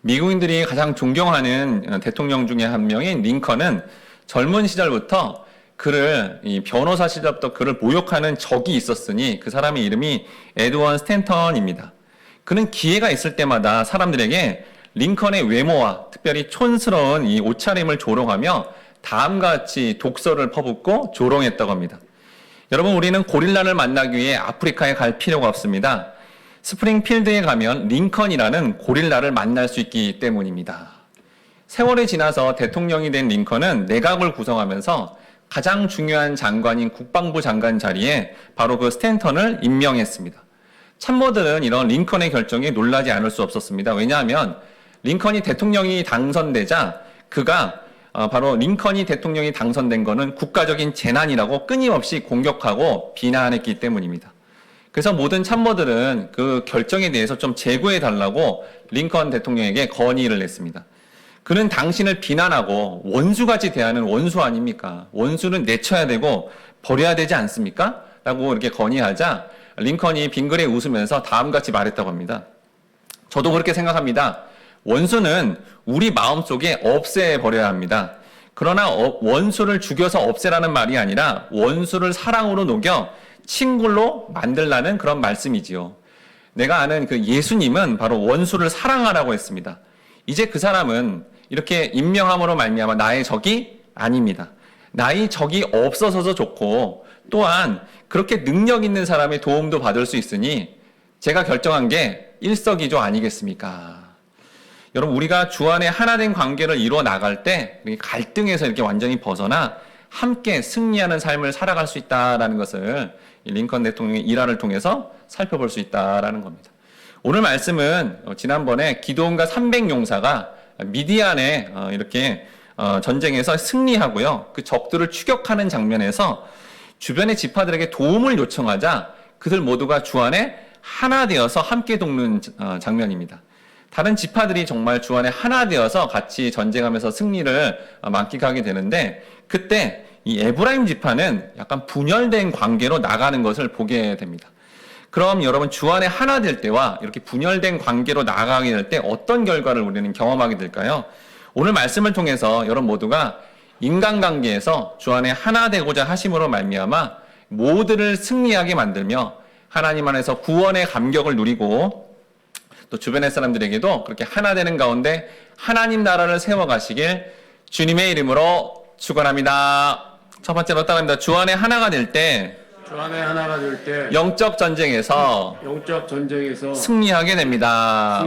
미국인들이 가장 존경하는 대통령 중에 한 명인 링컨은 젊은 시절부터 이 변호사 시절부터 그를 모욕하는 적이 있었으니 그 사람의 이름이 에드원 스탠턴입니다. 그는 기회가 있을 때마다 사람들에게 링컨의 외모와 특별히 촌스러운 이 옷차림을 조롱하며 다음과 같이 독서를 퍼붓고 조롱했다고 합니다. 여러분, 우리는 고릴라를 만나기 위해 아프리카에 갈 필요가 없습니다. 스프링필드에 가면 링컨이라는 고릴라를 만날 수 있기 때문입니다. 세월이 지나서 대통령이 된 링컨은 내각을 구성하면서 가장 중요한 장관인 국방부 장관 자리에 바로 그 스탠턴을 임명했습니다. 참모들은 이런 링컨의 결정에 놀라지 않을 수 없었습니다. 왜냐하면 링컨이 대통령이 당선되자 그가 바로 링컨이 대통령이 당선된 것은 국가적인 재난이라고 끊임없이 공격하고 비난했기 때문입니다. 그래서 모든 참모들은 그 결정에 대해서 좀 재고해 달라고 링컨 대통령에게 건의를 했습니다. 그는 당신을 비난하고 원수같이 대하는 원수 아닙니까? 원수는 내쳐야 되고 버려야 되지 않습니까? 라고 이렇게 건의하자 링컨이 빙그레 웃으면서 다음같이 말했다고 합니다. 저도 그렇게 생각합니다. 원수는 우리 마음속에 없애버려야 합니다. 그러나 원수를 죽여서 없애라는 말이 아니라 원수를 사랑으로 녹여 친구로 만들라는 그런 말씀이지요. 내가 아는 그 예수님은 바로 원수를 사랑하라고 했습니다. 이제 그 사람은 이렇게 임명함으로 말미암아 나의 적이 아닙니다. 나의 적이 없어서도 좋고 또한 그렇게 능력 있는 사람의 도움도 받을 수 있으니 제가 결정한 게 일석이조 아니겠습니까? 여러분, 우리가 주 안에 하나된 관계를 이루어 나갈 때 갈등에서 이렇게 완전히 벗어나 함께 승리하는 삶을 살아갈 수 있다는 것을 링컨 대통령의 일화를 통해서 살펴볼 수 있다는 겁니다. 오늘 말씀은 지난번에 기드온과 300용사가 미디안에 이렇게 전쟁에서 승리하고요. 그 적들을 추격하는 장면에서 주변의 지파들에게 도움을 요청하자 그들 모두가 주 안에 하나 되어서 함께 돕는 장면입니다. 다른 지파들이 정말 주 안에 하나 되어서 같이 전쟁하면서 승리를 만끽하게 되는데 그때 이 에브라임 지파는 약간 분열된 관계로 나가는 것을 보게 됩니다. 그럼 여러분, 주 안에 하나 될 때와 이렇게 분열된 관계로 나가게 될 때 어떤 결과를 우리는 경험하게 될까요? 오늘 말씀을 통해서 여러분 모두가 인간관계에서 주 안에 하나 되고자 하심으로 말미암아 모두를 승리하게 만들며 하나님 안에서 구원의 감격을 누리고 또 주변의 사람들에게도 그렇게 하나 되는 가운데 하나님 나라를 세워가시길 주님의 이름으로 축원합니다. 첫 번째로 따라합니다. 주 안에 하나가 될 때 주 안에 하나가 될 때 영적 전쟁에서 승리하게 됩니다.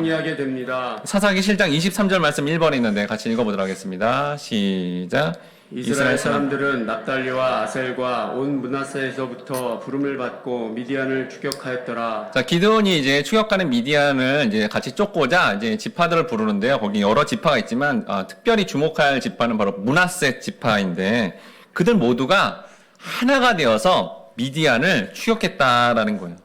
사사기 7장 23절 말씀 1번에 있는데 같이 읽어보도록 하겠습니다. 시작. 이스라엘 사람들은 납달리와 아셀과 온 므낫세에서부터 부름을 받고 미디안을 추격하였더라. 자, 기드온이 이제 추격하는 미디안을 이제 같이 쫓고자 이제 지파들을 부르는데요. 거기 여러 지파가 있지만 특별히 주목할 지파는 바로 므낫세 지파인데 그들 모두가 하나가 되어서 미디안을 추격했다라는 거예요.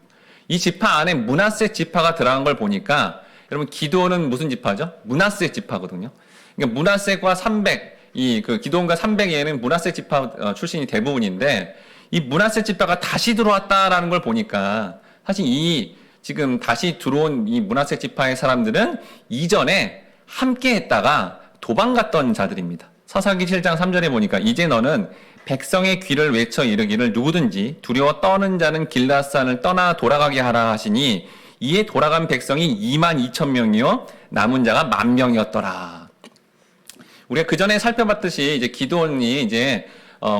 이 지파 안에 므낫세 지파가 들어간 걸 보니까 여러분, 기드온은 무슨 지파죠? 므낫세 지파거든요. 그러니까 므낫세과 300 기드온과 300에는 므낫세 지파 출신이 대부분인데 이 므낫세 지파가 다시 들어왔다라는 걸 보니까 사실 지금 다시 들어온 이 므낫세 지파의 사람들은 이전에 함께 했다가 도망갔던 자들입니다. 사사기 7장 3절에 보니까 이제 너는 백성의 귀를 외쳐 이르기를 누구든지 두려워 떠는 자는 길앗산을 떠나 돌아가게 하라 하시니 이에 돌아간 백성이 22,000명이요 남은 자가 10,000명이었더라. 우리가 그 전에 살펴봤듯이 이제 기드온이 이제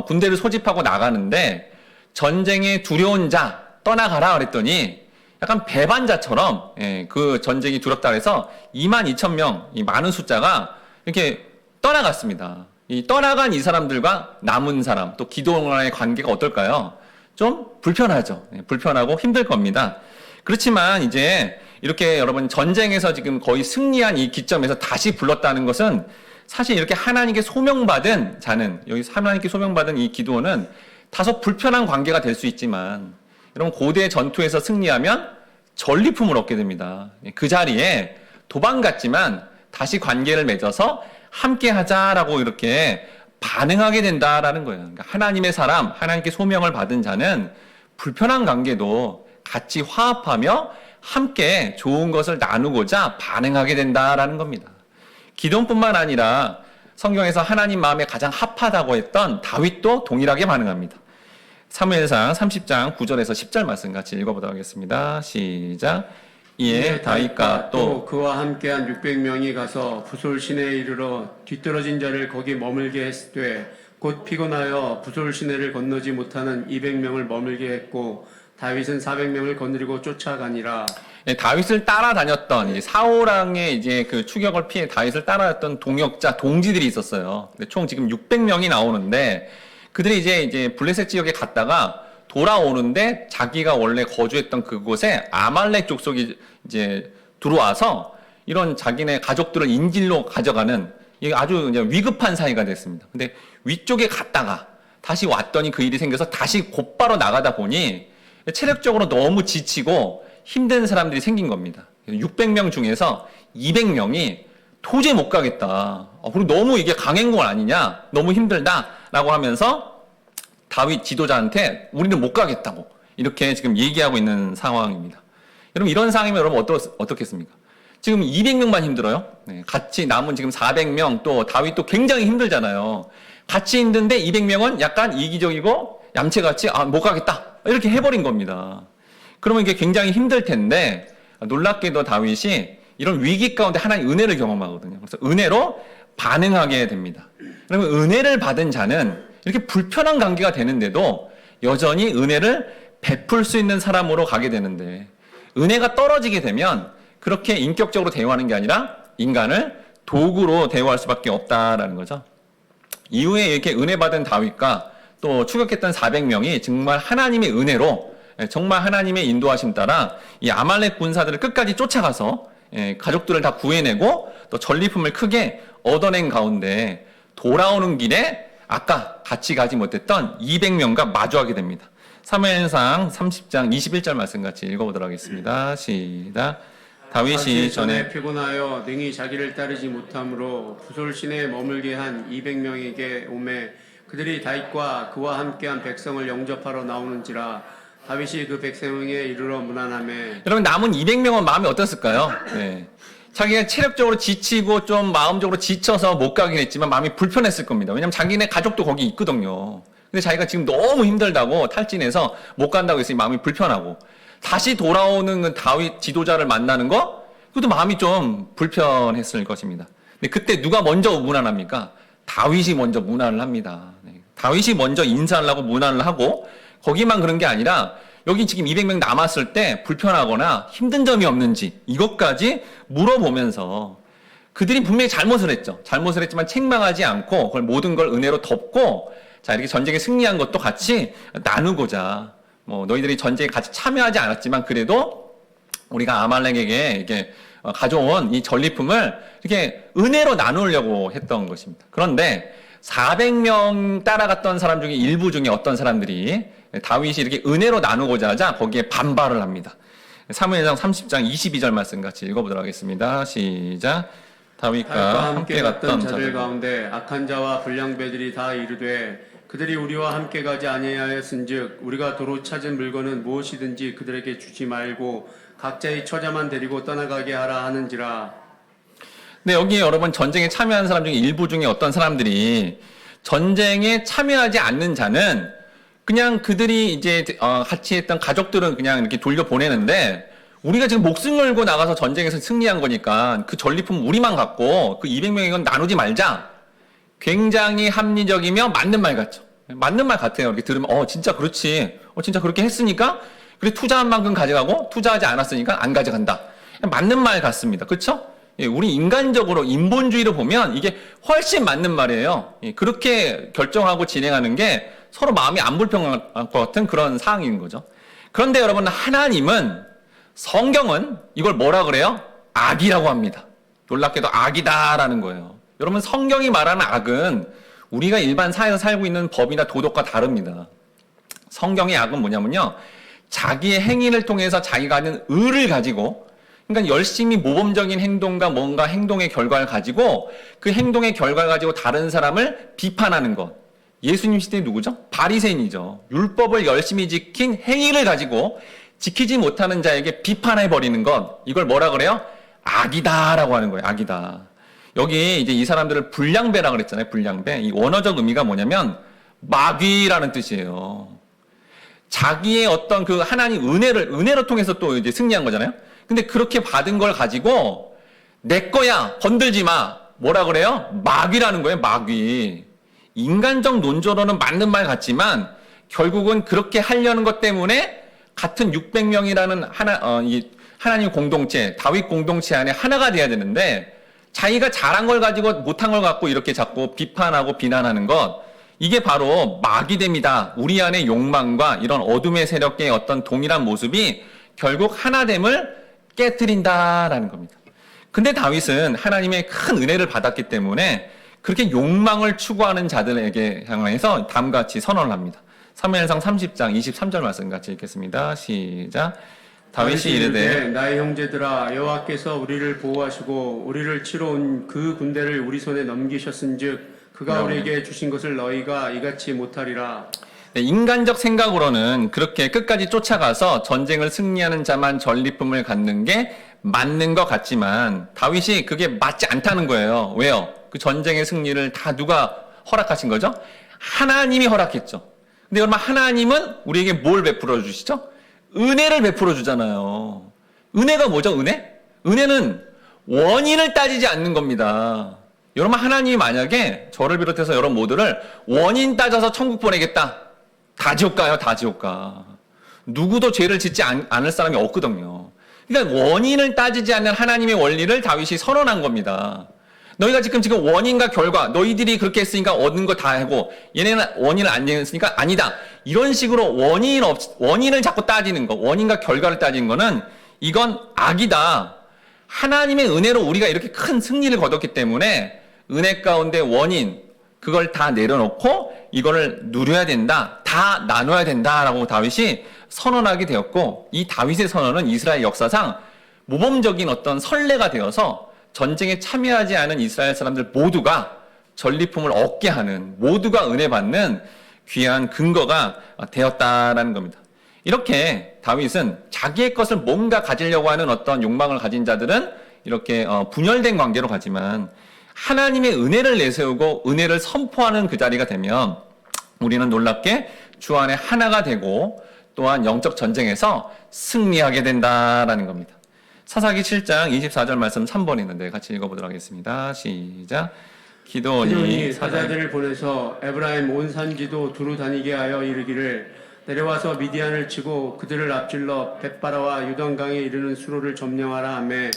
군대를 소집하고 나가는데 전쟁에 두려운 자 떠나가라 그랬더니 약간 배반자처럼 그 전쟁이 두렵다 그래서 22,000명 이 많은 숫자가 이렇게 떠나갔습니다. 이 떠나간 이 사람들과 남은 사람 또 기드온과의 관계가 어떨까요? 좀 불편하죠. 불편하고 힘들 겁니다. 그렇지만 이제 이렇게 여러분 전쟁에서 지금 거의 승리한 이 기점에서 다시 불렀다는 것은 사실 이렇게 하나님께 소명받은 자는 여기 하나님께 소명받은 이 기드온은 다소 불편한 관계가 될 수 있지만 여러분 고대 전투에서 승리하면 전리품을 얻게 됩니다. 그 자리에 도망갔지만 다시 관계를 맺어서 함께 하자라고 이렇게 반응하게 된다라는 거예요. 그러니까 하나님의 사람, 하나님께 소명을 받은 자는 불편한 관계도 같이 화합하며 함께 좋은 것을 나누고자 반응하게 된다라는 겁니다. 기돔뿐만 아니라 성경에서 하나님 마음에 가장 합하다고 했던 다윗도 동일하게 반응합니다. 사무엘상 30장 9절에서 10절 말씀 같이 읽어보도록 하겠습니다. 시작. 이에 다윗과 또 그와 함께한 600명이 가서 부솔 시내에 이르러 뒤떨어진 자를 거기 머물게 했되 곧 피곤하여 부솔 시내를 건너지 못하는 200명을 머물게 했고 다윗은 400명을 거느리고 쫓아가니라. 다윗을 따라다녔던 이제 사울왕의 이제 그 추격을 피해 다윗을 따라다녔던 동역자 동지들이 있었어요. 근데 총 지금 600명이 나오는데 그들이 이제 블레셋 지역에 갔다가 돌아오는데 자기가 원래 거주했던 그곳에 아말렉 족속이 이제 들어와서 이런 자기네 가족들을 인질로 가져가는 이게 아주 이제 위급한 사이가 됐습니다. 근데 위쪽에 갔다가 다시 왔더니 그 일이 생겨서 다시 곧바로 나가다 보니 체력적으로 너무 지치고 힘든 사람들이 생긴 겁니다. 600명 중에서 200명이 도저히 못 가겠다. 그리고 너무 이게 강행군 아니냐? 너무 힘들다라고 하면서 다윗 지도자한테 우리는 못 가겠다고 이렇게 지금 얘기하고 있는 상황입니다. 여러분 이런 상황이면 여러분 어떻겠습니까? 지금 200명만 힘들어요. 네, 같이 남은 지금 400명 또 다윗도 굉장히 힘들잖아요. 같이 힘든데 200명은 약간 이기적이고 얌체같이 못 가겠다 이렇게 해버린 겁니다. 그러면 이게 굉장히 힘들 텐데 놀랍게도 다윗이 이런 위기 가운데 하나의 은혜를 경험하거든요. 그래서 은혜로 반응하게 됩니다. 그러면 은혜를 받은 자는 이렇게 불편한 관계가 되는데도 여전히 은혜를 베풀 수 있는 사람으로 가게 되는데 은혜가 떨어지게 되면 그렇게 인격적으로 대우하는 게 아니라 인간을 도구로 대우할 수밖에 없다라는 거죠. 이후에 이렇게 은혜 받은 다윗과 또 추격했던 400명이 정말 하나님의 은혜로 정말 하나님의 인도하심 따라 이 아말렉 군사들을 끝까지 쫓아가서 가족들을 다 구해내고 또 전리품을 크게 얻어낸 가운데 돌아오는 길에 아까 같이 가지 못했던 200명과 마주하게 됩니다. 사무엘상 30장 21절 말씀 같이 읽어보도록 하겠습니다. 시작. 다윗이 전에 피곤하여 능히 자기를 따르지 못함으로 부솔 시내에 머물게 한 200명에게 오매 그들이 다윗과 그와 함께한 백성을 영접하러 나오는지라 다윗이 그 백성에게 이르러 문안하매. 여러분 남은 200명은 마음이 어땠을까요? 네. 자기가 체력적으로 지치고 좀 마음적으로 지쳐서 못 가긴 했지만 마음이 불편했을 겁니다. 왜냐면 자기네 가족도 거기 있거든요. 근데 자기가 지금 너무 힘들다고 탈진해서 못 간다고 했으니 마음이 불편하고 다시 돌아오는 그 다윗 지도자를 만나는 거 그것도 마음이 좀 불편했을 것입니다. 근데 그때 누가 먼저 문안합니까? 다윗이 먼저 문안을 합니다. 네. 다윗이 먼저 인사를 하고 문안을 하고 거기만 그런 게 아니라 여기 지금 200명 남았을 때 불편하거나 힘든 점이 없는지 이것까지 물어보면서 그들이 분명히 잘못을 했죠. 잘못을 했지만 책망하지 않고 그걸 모든 걸 은혜로 덮고 자 이렇게 전쟁에 승리한 것도 같이 나누고자 너희들이 전쟁에 같이 참여하지 않았지만 그래도 우리가 아말렉에게 이렇게 가져온 이 전리품을 이렇게 은혜로 나누려고 했던 것입니다. 그런데 400명 따라갔던 사람 중에 일부 중에 어떤 사람들이 다윗이 이렇게 은혜로 나누고자 하자 거기에 반발을 합니다. 사무엘상 30장 22절 말씀 같이 읽어보도록 하겠습니다. 시작. 다윗과 함께 갔던 자들 가운데 악한 자와 불량배들이 다 이르되 그들이 우리와 함께 가지 아니하였은즉 우리가 도로 찾은 물건은 무엇이든지 그들에게 주지 말고 각자의 처자만 데리고 떠나가게 하라 하는지라. 네, 여기 여러분 전쟁에 참여한 사람 중에 일부 중에 어떤 사람들이 전쟁에 참여하지 않는 자는 그냥 그들이 이제 같이 했던 가족들은 그냥 이렇게 돌려보내는데 우리가 지금 목숨 걸고 나가서 전쟁에서 승리한 거니까 그 전리품 우리만 갖고 그 200명의 건 나누지 말자. 굉장히 합리적이며 맞는 말 같죠. 맞는 말 같아요. 이렇게 들으면 진짜 그렇지. 진짜 그렇게 했으니까 그래 투자한 만큼 가져가고 투자하지 않았으니까 안 가져간다. 맞는 말 같습니다. 그렇죠? 예, 우리 인간적으로 인본주의로 보면 이게 훨씬 맞는 말이에요. 예, 그렇게 결정하고 진행하는 게 서로 마음이 안 불편할 것 같은 그런 상황인 거죠. 그런데 여러분 하나님은 성경은 이걸 뭐라 그래요? 악이라고 합니다. 놀랍게도 악이다라는 거예요. 여러분 성경이 말하는 악은 우리가 일반 사회에서 살고 있는 법이나 도덕과 다릅니다. 성경의 악은 뭐냐면요. 자기의 행위를 통해서 자기가 하는 의를 가지고 그러니까 열심히 모범적인 행동과 뭔가 행동의 결과를 가지고 그 행동의 결과를 가지고 다른 사람을 비판하는 것. 예수님 시대에 누구죠? 바리새인이죠. 율법을 열심히 지킨 행위를 가지고 지키지 못하는 자에게 비판해버리는 것. 이걸 뭐라 그래요? 악이다라고 하는 거예요. 악이다. 여기 이제 이 사람들을 불량배라 그랬잖아요. 불량배. 이 원어적 의미가 뭐냐면 마귀라는 뜻이에요. 자기의 어떤 그 하나님 은혜로 통해서 또 이제 승리한 거잖아요. 근데 그렇게 받은 걸 가지고 내 거야, 건들지 마. 뭐라 그래요? 마귀라는 거예요, 마귀. 인간적 논조로는 맞는 말 같지만 결국은 그렇게 하려는 것 때문에 같은 600명이라는 하나님 공동체, 다윗 공동체 안에 하나가 돼야 되는데 자기가 잘한 걸 가지고 못한 걸 갖고 이렇게 자꾸 비판하고 비난하는 것, 이게 바로 마귀됨이다. 우리 안의 욕망과 이런 어둠의 세력의 어떤 동일한 모습이 결국 하나됨을 깨뜨린다라는 겁니다. 근데 다윗은 하나님의 큰 은혜를 받았기 때문에 그렇게 욕망을 추구하는 자들에게 향해서 다음과 같이 선언을 합니다. 사무엘상 30장 23절 말씀 같이 읽겠습니다. 시작. 다윗이 이르되 나의 형제들아 여호와께서 우리를 보호하시고 우리를 치러 온 그 군대를 우리 손에 넘기셨은즉 그가 우리에게 주신 것을 너희가 이같이 못하리라. 네, 인간적 생각으로는 그렇게 끝까지 쫓아가서 전쟁을 승리하는 자만 전리품을 갖는 게 맞는 것 같지만 다윗이 그게 맞지 않다는 거예요. 왜요? 그 전쟁의 승리를 다 누가 허락하신 거죠? 하나님이 허락했죠. 근데 여러분, 하나님은 우리에게 뭘 베풀어 주시죠? 은혜를 베풀어 주잖아요. 은혜가 뭐죠? 은혜는 원인을 따지지 않는 겁니다. 여러분, 하나님이 만약에 저를 비롯해서 여러분 모두를 원인 따져서 천국 보내겠다. 다 지옥가요, 다 지옥가. 누구도 죄를 짓지 않을 사람이 없거든요. 그러니까 원인을 따지지 않는 하나님의 원리를 다윗이 선언한 겁니다. 너희가 지금 원인과 결과, 너희들이 그렇게 했으니까 얻은 거 다 하고 얘네는 원인을 안 내었으니까 아니다. 이런 식으로 원인을 자꾸 따지는 거, 원인과 결과를 따지는 거는 이건 악이다. 하나님의 은혜로 우리가 이렇게 큰 승리를 거뒀기 때문에 은혜 가운데 원인, 그걸 다 내려놓고 이거를 누려야 된다. 다 나눠야 된다라고 다윗이 선언하게 되었고, 이 다윗의 선언은 이스라엘 역사상 모범적인 어떤 선례가 되어서 전쟁에 참여하지 않은 이스라엘 사람들 모두가 전리품을 얻게 하는, 모두가 은혜 받는 귀한 근거가 되었다라는 겁니다. 이렇게 다윗은 자기의 것을 뭔가 가지려고 하는 어떤 욕망을 가진 자들은 이렇게 분열된 관계로 가지만 하나님의 은혜를 내세우고 은혜를 선포하는 그 자리가 되면 우리는 놀랍게 주 안에 하나가 되고 또한 영적 전쟁에서 승리하게 된다라는 겁니다. 사사기 7장 24절 말씀 3번 있는데 같이 읽어보도록 하겠습니다. 시작. 기드온이 사자들을 보내서 에브라임 온 산지도 두루 다니게 하여 이르기를 내려와서 미디안을 치고 그들을 앞질러 벳바라와 유단강에 이르는 수로를 점령하라 하매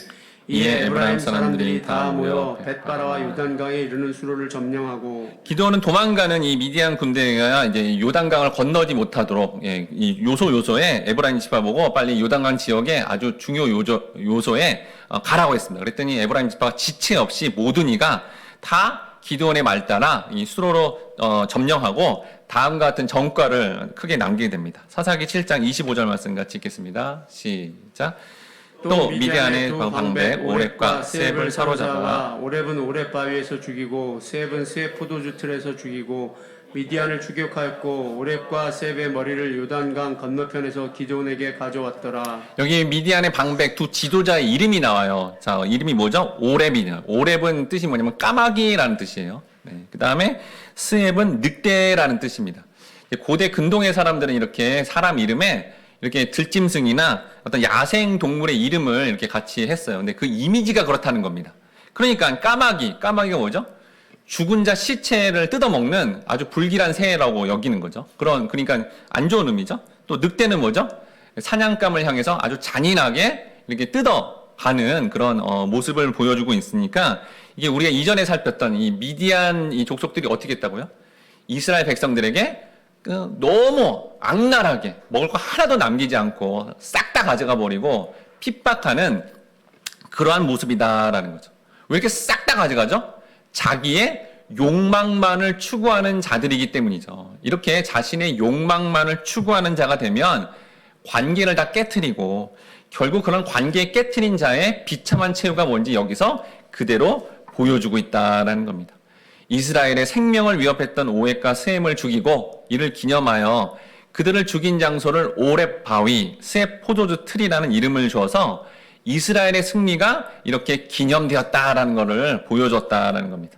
이에 에브라임 사람들이 다 모여 벳바라와 유단강에 이르는 수로를 점령하고, 기드온은 도망가는 이 미디안 군대가 이제 요단강을 건너지 못하도록, 이 요소에 에브라임 지파 보고 빨리 요단강 지역에 아주 중요 요소에 가라고 했습니다. 그랬더니 에브라임 지파가 지체 없이 모든 이가 다 기드온의 말 따라 이 수로로 점령하고 다음과 같은 전과를 크게 남기게 됩니다. 사사기 7장 25절 말씀 같이 읽겠습니다. 시작. 또 미디안의 방백 오렙과 세heb을 사로잡아 오렙은 오렙 바위에서 죽이고 세heb은 세heb 포도주 틀에서 죽이고 미디안을 추격하였고 오렙과 세heb의 머리를 요단강 건너편에서 기드온에게 가져왔더라. 여기 미디안의 방백 두 지도자의 이름이 나와요. 자, 이름이 뭐죠? 오렙이냐. 오렙은 뜻이 뭐냐면 까마귀라는 뜻이에요. 네. 그 다음에 스heb은 늑대라는 뜻입니다. 고대 근동의 사람들은 이렇게 사람 이름에 이렇게 들짐승이나 어떤 야생 동물의 이름을 이렇게 같이 했어요. 근데 그 이미지가 그렇다는 겁니다. 그러니까 까마귀가 뭐죠? 죽은 자 시체를 뜯어먹는 아주 불길한 새라고 여기는 거죠. 그러니까 안 좋은 의미죠. 또 늑대는 뭐죠? 사냥감을 향해서 아주 잔인하게 이렇게 뜯어가는 그런 모습을 보여주고 있으니까 이게 우리가 이전에 살폈던 이 미디안 이 족속들이 어떻게 했다고요? 이스라엘 백성들에게 너무 악랄하게 먹을 거 하나도 남기지 않고 싹 다 가져가 버리고 핍박하는 그러한 모습이다라는 거죠. 왜 이렇게 싹 다 가져가죠? 자기의 욕망만을 추구하는 자들이기 때문이죠. 이렇게 자신의 욕망만을 추구하는 자가 되면 관계를 다 깨트리고 결국 그런 관계에 깨트린 자의 비참한 최후가 뭔지 여기서 그대로 보여주고 있다라는 겁니다. 이스라엘의 생명을 위협했던 오획과 스헴을 죽이고 이를 기념하여 그들을 죽인 장소를 오렙 바위, 스헴 포도주 틀이라는 이름을 주어서 이스라엘의 승리가 이렇게 기념되었다라는 것을 보여줬다라는 겁니다.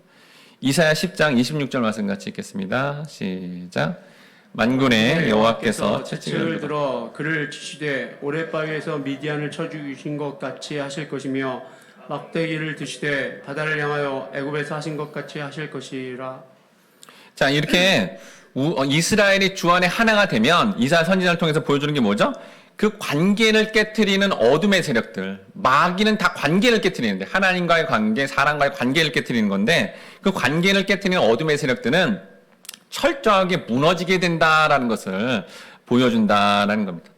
이사야 10장 26절 말씀 같이 읽겠습니다. 시작. 만군의 여호와께서 채찍을 들어 그를 치시되 오랫바위에서 미디안을 쳐 죽이신 것 같이 하실 것이며 막대기를 드시되 바다를 향하여 애굽에서 하신 것 같이 하실 것이라. 자, 이렇게 이스라엘이 주 안에 하나가 되면 이사야 선지자를 통해서 보여주는 게 뭐죠? 그 관계를 깨트리는 어둠의 세력들, 마귀는 다 관계를 깨트리는데, 하나님과의 관계, 사람과의 관계를 깨트리는 건데, 그 관계를 깨트리는 어둠의 세력들은 철저하게 무너지게 된다라는 것을 보여준다라는 겁니다.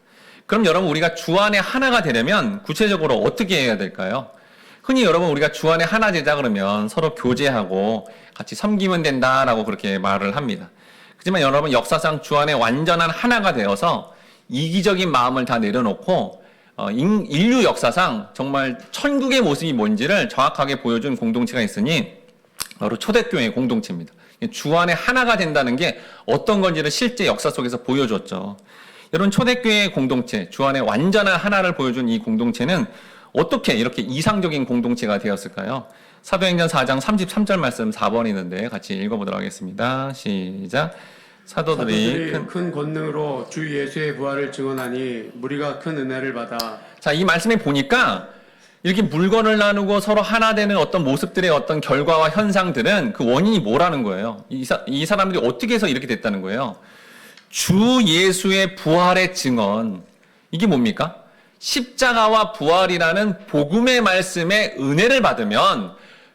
그럼 여러분, 우리가 주 안에 하나가 되려면 구체적으로 어떻게 해야 될까요? 흔히 여러분, 우리가 주 안에 하나 되자 그러면 서로 교제하고 같이 섬기면 된다라고 그렇게 말을 합니다. 하지만 여러분, 역사상 주 안에 완전한 하나가 되어서 이기적인 마음을 다 내려놓고 인류 역사상 정말 천국의 모습이 뭔지를 정확하게 보여준 공동체가 있으니 바로 초대교회 공동체입니다. 주 안에 하나가 된다는 게 어떤 건지를 실제 역사 속에서 보여줬죠. 여러분, 초대교회 공동체, 주 안에 완전한 하나를 보여준 이 공동체는 어떻게 이렇게 이상적인 공동체가 되었을까요? 사도행전 4장 33절 말씀 4번 있는데 같이 읽어보도록 하겠습니다. 시작. 사도들이 큰 권능으로 주 예수의 부활을 증언하니 무리가 큰 은혜를 받아. 자, 이 말씀에 보니까 이렇게 물건을 나누고 서로 하나 되는 어떤 모습들의 어떤 결과와 현상들은 그 원인이 뭐라는 거예요? 이 사람들이 어떻게 해서 이렇게 됐다는 거예요? 주 예수의 부활의 증언. 이게 뭡니까? 십자가와 부활이라는 복음의 말씀에 은혜를 받으면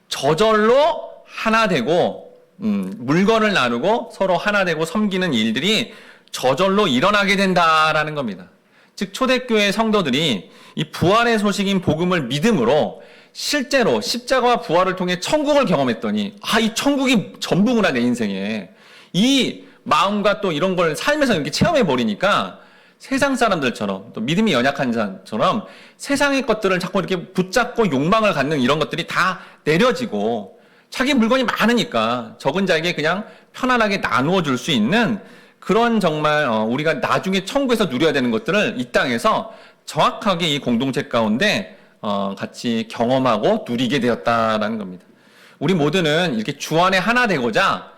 저절로 하나 되고 물건을 나누고 서로 하나 되고 섬기는 일들이 저절로 일어나게 된다라는 겁니다. 즉 초대교회 성도들이 이 부활의 소식인 복음을 믿음으로 실제로 십자가와 부활을 통해 천국을 경험했더니 이 천국이 전부구나 내 인생에, 이 마음과 또 이런 걸 삶에서 이렇게 체험해 버리니까 세상 사람들처럼 또 믿음이 연약한 자처럼 세상의 것들을 자꾸 이렇게 붙잡고 욕망을 갖는 이런 것들이 다 내려지고 자기 물건이 많으니까 적은 자에게 그냥 편안하게 나누어 줄 수 있는 그런 정말 우리가 나중에 천국에서 누려야 되는 것들을 이 땅에서 정확하게 이 공동체 가운데 같이 경험하고 누리게 되었다라는 겁니다. 우리 모두는 이렇게 주 안에 하나 되고자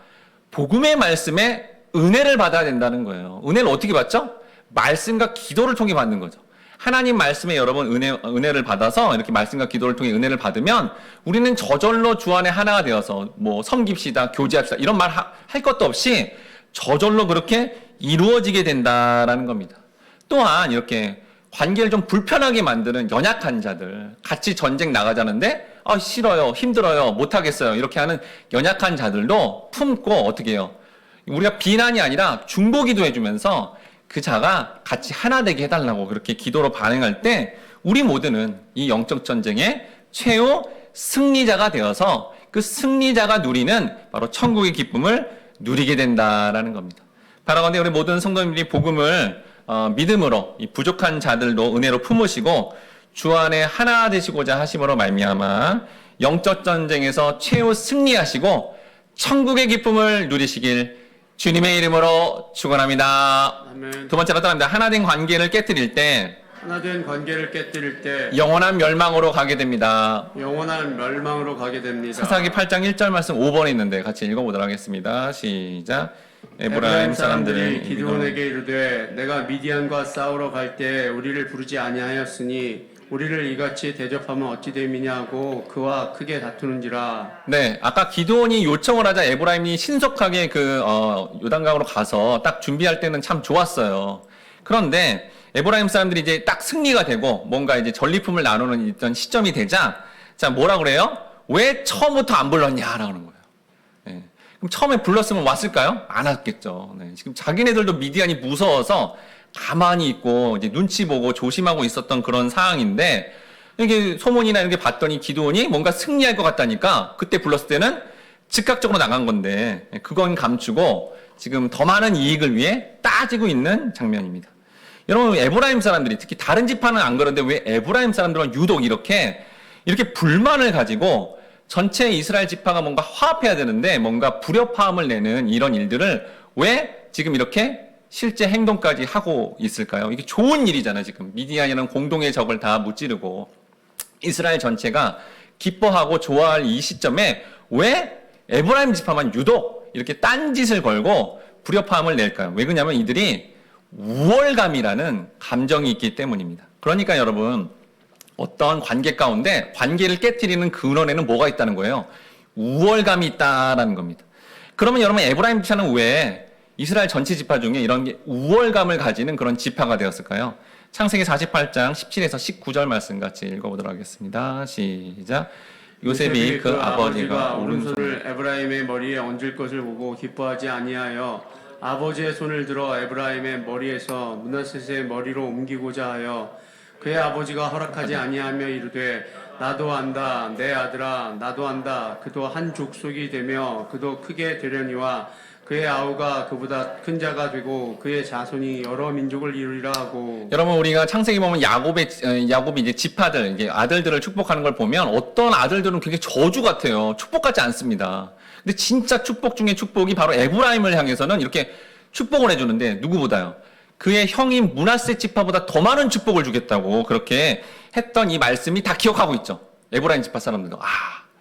복음의 말씀에 은혜를 받아야 된다는 거예요. 은혜를 어떻게 받죠? 말씀과 기도를 통해 받는 거죠. 하나님 말씀에 여러분 은혜를 받아서 이렇게 말씀과 기도를 통해 은혜를 받으면 우리는 저절로 주 안에 하나가 되어서 뭐 섬깁시다, 교제합시다 이런 말 할 것도 없이 저절로 그렇게 이루어지게 된다라는 겁니다. 또한 이렇게 관계를 좀 불편하게 만드는 연약한 자들, 같이 전쟁 나가자는데 싫어요, 힘들어요, 못하겠어요 이렇게 하는 연약한 자들도 품고 어떻게 해요? 우리가 비난이 아니라 중보기도 해주면서 그 자가 같이 하나 되게 해달라고 그렇게 기도로 반응할 때 우리 모두는 이 영적 전쟁의 최후 승리자가 되어서 그 승리자가 누리는 바로 천국의 기쁨을 누리게 된다라는 겁니다. 바라건대 우리 모든 성도님들이 복음을 믿음으로 이 부족한 자들도 은혜로 품으시고 주 안에 하나 되시고자 하심으로 말미암아 영적 전쟁에서 최후 승리하시고 천국의 기쁨을 누리시길 주님의 이름으로 축원합니다. 아멘. 두 번째로 따릅니다. 하나된 관계를 깨뜨릴 때 하나된 관계를 깨뜨릴 때 영원한 멸망으로 가게 됩니다. 영원한 멸망으로 가게 됩니다. 사사기 8장 1절 말씀 5번에 있는데 같이 읽어보도록 하겠습니다. 시작. 에브라임 사람들이 기드온에게 이르되 내가 미디안과 싸우러 갈 때 우리를 부르지 아니하였으니 우리를 이같이 대접하면 어찌 됨이냐 하고 그와 크게 다투는지라. 네, 아까 기드온이 요청을 하자 에브라임이 신속하게 요단강으로 가서 딱 준비할 때는 참 좋았어요. 그런데 에브라임 사람들이 이제 딱 승리가 되고 뭔가 이제 전리품을 나누는 있던 시점이 되자 자 뭐라 그래요? 왜 처음부터 안 불렀냐라고 하는 거예요. 네. 그럼 처음에 불렀으면 왔을까요? 안 왔겠죠. 네. 지금 자기네들도 미디안이 무서워서 가만히 있고 이제 눈치 보고 조심하고 있었던 그런 상황인데 이렇게 소문이나 이렇게 봤더니 기드온이 뭔가 승리할 것 같다니까 그때 불렀을 때는 즉각적으로 나간 건데 그건 감추고 지금 더 많은 이익을 위해 따지고 있는 장면입니다. 여러분 에브라임 사람들이 특히 다른 지파는 안 그런데 왜 에브라임 사람들은 유독 이렇게 불만을 가지고 전체 이스라엘 지파가 뭔가 화합해야 되는데 뭔가 불협화음을 내는 이런 일들을 왜 지금 이렇게 실제 행동까지 하고 있을까요? 이게 좋은 일이잖아요. 지금 미디안이라는 공동의 적을 다 무찌르고 이스라엘 전체가 기뻐하고 좋아할 이 시점에 왜 에브라임 지파만 유독 이렇게 딴짓을 걸고 불협화음을 낼까요? 왜 그러냐면 이들이 우월감이라는 감정이 있기 때문입니다. 그러니까 여러분, 어떤 관계 가운데 관계를 깨트리는 근원에는 뭐가 있다는 거예요? 우월감이 있다라는 겁니다. 그러면 여러분, 에브라임 지파는 왜 이스라엘 전체 지파 중에 이런 게 우월감을 가지는 그런 지파가 되었을까요? 창세기 48장 17에서 19절 말씀 같이 읽어보도록 하겠습니다. 시작. 요셉이 그 아버지가 오른손을 에브라임의 머리에 얹을 것을 보고 기뻐하지 아니하여 아버지의 손을 들어 에브라임의 머리에서 므낫셋의 머리로 옮기고자 하여 그의 아버지가 허락하지 아니하며 이르되 나도 안다 내 아들아 나도 안다 그도 한 족속이 되며 그도 크게 되려니와 그의 아우가 그보다 큰 자가 되고 그의 자손이 여러 민족을 이루리라 하고. 여러분, 우리가 창세기 보면 야곱이 이제 지파들, 이게 아들들을 축복하는 걸 보면 어떤 아들들은 굉장히 저주 같아요. 축복 같지 않습니다. 근데 진짜 축복 중에 축복이 바로 에브라임을 향해서는 이렇게 축복을 해주는데 누구보다요? 그의 형인 므낫세 지파보다 더 많은 축복을 주겠다고 그렇게 했던 이 말씀이 다 기억하고 있죠. 에브라임 지파 사람들도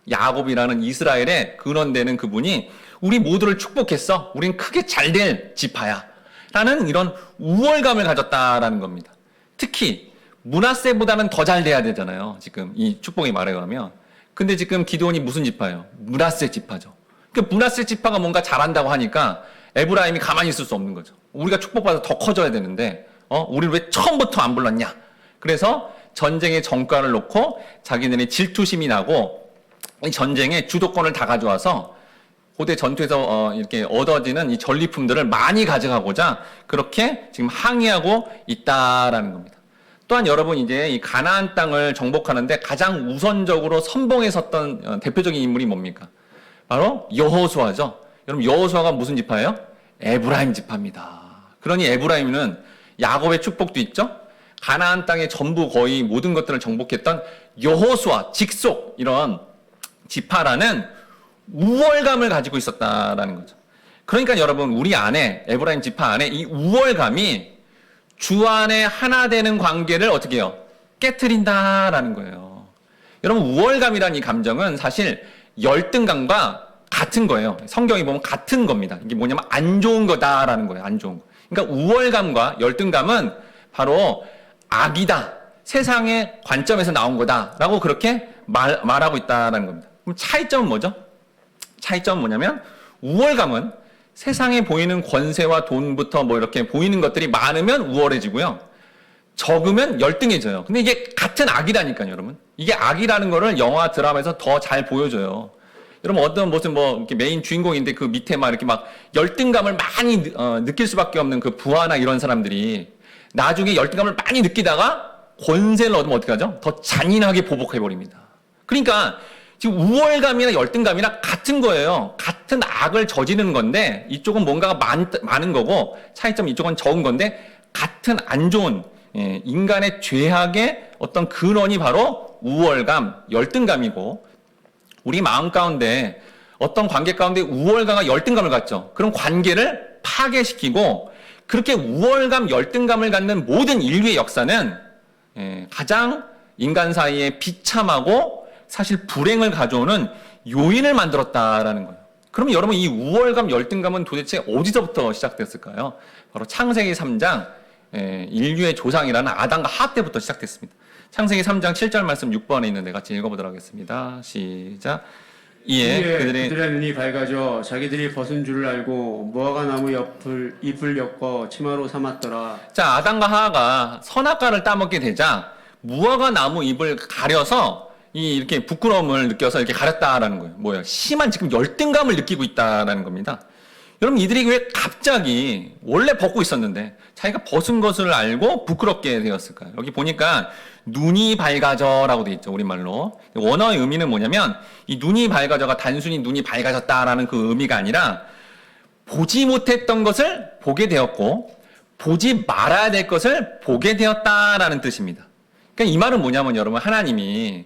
야곱이라는 이스라엘의 근원되는 그분이 우리 모두를 축복했어. 우린 크게 잘될 지파야. 라는 이런 우월감을 가졌다라는 겁니다. 특히 므낫세보다는 더 잘 돼야 되잖아요. 지금 이 축복의 말에 의하면. 근데 지금 기드온이 무슨 지파예요? 므낫세 지파죠. 그 므낫세 지파가 뭔가 잘한다고 하니까 에브라임이 가만히 있을 수 없는 거죠. 우리가 축복받아서 더 커져야 되는데 우리를 왜 처음부터 안 불렀냐? 그래서 전쟁의 전과를 놓고 자기네들이 질투심이 나고 이 전쟁의 주도권을 다 가져와서 고대 전투에서 이렇게 얻어지는 이 전리품들을 많이 가져가고자 그렇게 지금 항의하고 있다라는 겁니다. 또한 여러분, 이제 이 가나안 땅을 정복하는데 가장 우선적으로 선봉에 섰던 대표적인 인물이 뭡니까? 바로 여호수아죠. 여러분, 여호수아가 무슨 지파예요? 에브라임 지파입니다. 그러니 에브라임은 야곱의 축복도 있죠. 가나안 땅의 전부 거의 모든 것들을 정복했던 여호수아 직속 이런 지파라는 우월감을 가지고 있었다라는 거죠. 그러니까 여러분, 우리 안에 에브라임 지파 안에 이 우월감이 주 안에 하나 되는 관계를 어떻게 해요? 깨트린다라는 거예요. 여러분, 우월감이라는 이 감정은 사실 열등감과 같은 거예요. 성경이 보면 같은 겁니다. 이게 뭐냐면 안 좋은 거다라는 거예요. 안 좋은 거. 그러니까 우월감과 열등감은 바로 악이다. 세상의 관점에서 나온 거다라고 그렇게 말하고 있다라는 겁니다. 그럼 차이점은 뭐죠? 차이점은 뭐냐면 우월감은 세상에 보이는 권세와 돈부터 뭐 이렇게 보이는 것들이 많으면 우월해지고요. 적으면 열등해져요. 근데 이게 같은 악이라니까요, 여러분. 이게 악이라는 거를 영화, 드라마에서 더 잘 보여줘요. 여러분, 어떤 무슨 뭐 이렇게 메인 주인공인데 그 밑에 막 이렇게 막 열등감을 많이 느낄 수밖에 없는 그 부하나 이런 사람들이 나중에 열등감을 많이 느끼다가 권세를 얻으면 어떻게 하죠? 더 잔인하게 보복해버립니다. 그러니까 지금 우월감이나 열등감이나 같은 거예요. 같은 악을 저지르는 건데 이쪽은 뭔가가 많은 거고 차이점 이쪽은 적은 건데 같은 안 좋은 인간의 죄악의 어떤 근원이 바로 우월감, 열등감이고 우리 마음 가운데 어떤 관계 가운데 우월감과 열등감을 갖죠. 그런 관계를 파괴시키고 그렇게 우월감, 열등감을 갖는 모든 인류의 역사는 가장 인간 사이에 비참하고 사실 불행을 가져오는 요인을 만들었다라는 거예요. 그러면 여러분, 이 우월감, 열등감은 도대체 어디서부터 시작됐을까요? 바로 창세기 3장 인류의 조상이라는 아담과 하와 때부터 시작됐습니다. 창세기 3장 7절 말씀 6번에 있는데 같이 읽어보도록 하겠습니다. 시작. 이에 그들의 눈이 밝아져 자기들이 벗은 줄을 알고 무화과 나무 잎을 엮어 치마로 삼았더라. 자, 아담과 하와가 선악과를 따먹게 되자 무화과 나무 잎을 가려서 이렇게 부끄러움을 느껴서 이렇게 가렸다라는 거예요. 뭐예요? 심한 지금 열등감을 느끼고 있다라는 겁니다. 여러분, 이들이 왜 갑자기 원래 벗고 있었는데 자기가 벗은 것을 알고 부끄럽게 되었을까요? 여기 보니까 눈이 밝아져라고 돼 있죠, 우리말로. 원어의 의미는 뭐냐면 이 눈이 밝아져가 단순히 눈이 밝아졌다라는 그 의미가 아니라 보지 못했던 것을 보게 되었고 보지 말아야 될 것을 보게 되었다라는 뜻입니다. 그러니까 이 말은 뭐냐면 여러분, 하나님이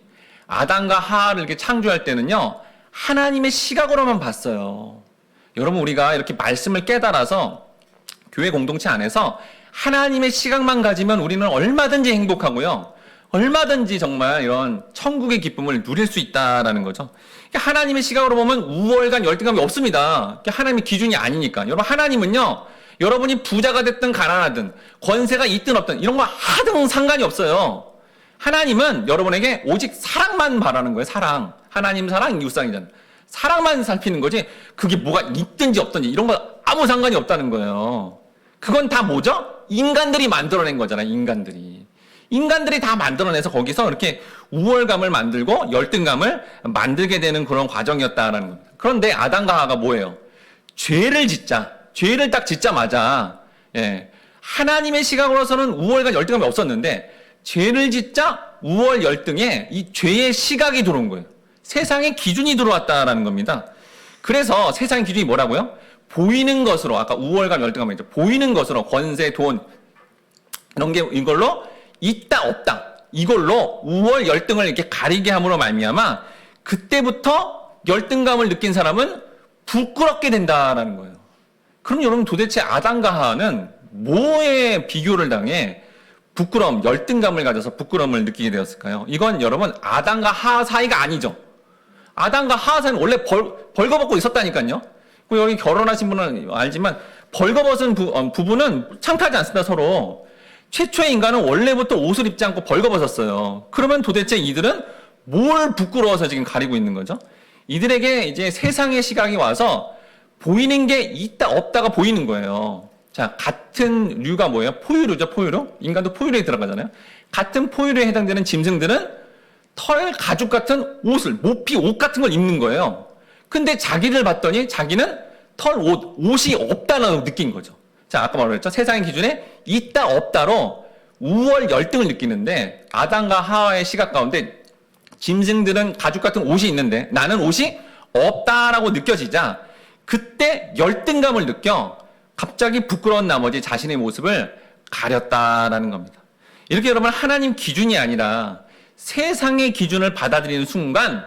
아담과 하와를 이렇게 창조할 때는요, 하나님의 시각으로만 봤어요. 여러분, 우리가 이렇게 말씀을 깨달아서 교회 공동체 안에서 하나님의 시각만 가지면 우리는 얼마든지 행복하고요. 얼마든지 정말 이런 천국의 기쁨을 누릴 수 있다라는 거죠. 하나님의 시각으로 보면 우월감, 열등감이 없습니다. 하나님의 기준이 아니니까. 여러분, 하나님은요, 여러분이 부자가 됐든 가난하든 권세가 있든 없든 이런 거 하등 상관이 없어요. 하나님은 여러분에게 오직 사랑만 바라는 거예요. 사랑. 하나님 사랑, 이웃 사랑이잖아요. 사랑만 살피는 거지 그게 뭐가 있든지 없든지 이런 거 아무 상관이 없다는 거예요. 그건 다 뭐죠? 인간들이 만들어낸 거잖아요. 인간들이 다 만들어내서 거기서 이렇게 우월감을 만들고 열등감을 만들게 되는 그런 과정이었다라는 겁니다. 그런데 아담과 하와가 뭐예요? 죄를 딱 짓자마자 하나님의 시각으로서는 우월감, 열등감이 없었는데 죄를 짓자 우월, 열등에 이 죄의 시각이 들어온 거예요. 세상의 기준이 들어왔다라는 겁니다. 그래서 세상의 기준이 뭐라고요? 보이는 것으로, 아까 우월감, 열등감 했죠. 보이는 것으로 권세, 돈 이런 게 이걸로 있다 없다 이걸로 우월, 열등을 이렇게 가리게 함으로 말미암아 그때부터 열등감을 느낀 사람은 부끄럽게 된다라는 거예요. 그럼 여러분 도대체 아담과 하와는 뭐에 비교를 당해 부끄러움, 열등감을 가져서 부끄러움을 느끼게 되었을까요? 이건 여러분 아담과 하와 사이가 아니죠. 아담과 하와 사이는 원래 벌거벗고 있었다니까요. 여기 결혼하신 분은 알지만 벌거벗은 부부는 창피하지 않습니다. 서로. 최초의 인간은 원래부터 옷을 입지 않고 벌거벗었어요. 그러면 도대체 이들은 뭘 부끄러워서 지금 가리고 있는 거죠? 이들에게 이제 세상의 시각이 와서 보이는 게 있다 없다가 보이는 거예요. 자, 같은 류가 뭐예요? 포유류죠, 포유류. 인간도 포유류에 들어가잖아요. 같은 포유류에 해당되는 짐승들은 털 가죽 같은 옷을, 모피 옷 같은 걸 입는 거예요. 근데 자기를 봤더니 자기는 옷이 없다는 느낀 거죠. 자, 아까 말했죠. 세상의 기준에 있다 없다로 우월, 열등을 느끼는데 아담과 하와의 시각 가운데 짐승들은 가죽 같은 옷이 있는데 나는 옷이 없다라고 느껴지자 그때 열등감을 느껴 갑자기 부끄러운 나머지 자신의 모습을 가렸다라는 겁니다. 이렇게 여러분 하나님 기준이 아니라 세상의 기준을 받아들이는 순간